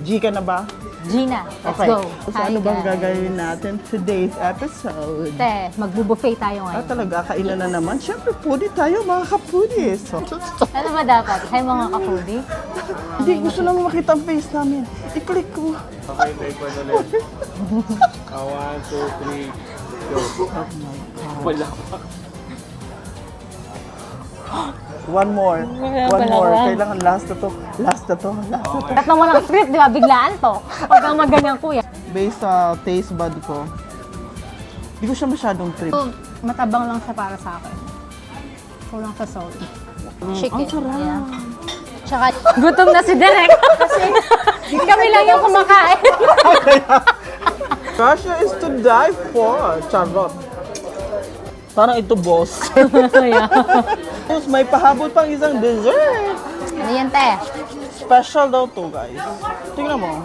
G ka na ba? Gina, let's Okay. go. So, Hi, ano bang guys. gagawin natin today's episode? Te, magbubuffet tayo ngayon. Talaga, kainan na naman. Siyempre, foodie tayo, mga ka-foodies. So, Ano ba dapat? Hi mga kapudi. hindi, gusto naman makita ang face namin. I-click ko. Okay, take one ulit. 1, 2, 3, go. Wala pa. One more. One more. Kailangan last na to. Last na to. Last na to. At nang walang script, di ba? Biglaan to. Huwag kang maganyan, kuya. Based sa taste bud ko, hindi ko siya masyadong trip. So, matabang lang siya para sa akin. Kulang sa salt. Chicken. Ang sarap. Yeah. Tsaka, gutom na si Derek. Kasi, kami lang yung kumakain. Russia is to die for. Charot. Parang ito, boss. Yeah. Tapos may pahabol pang isang dessert. Ano yan, te? Special daw to, guys. Tingnan mo.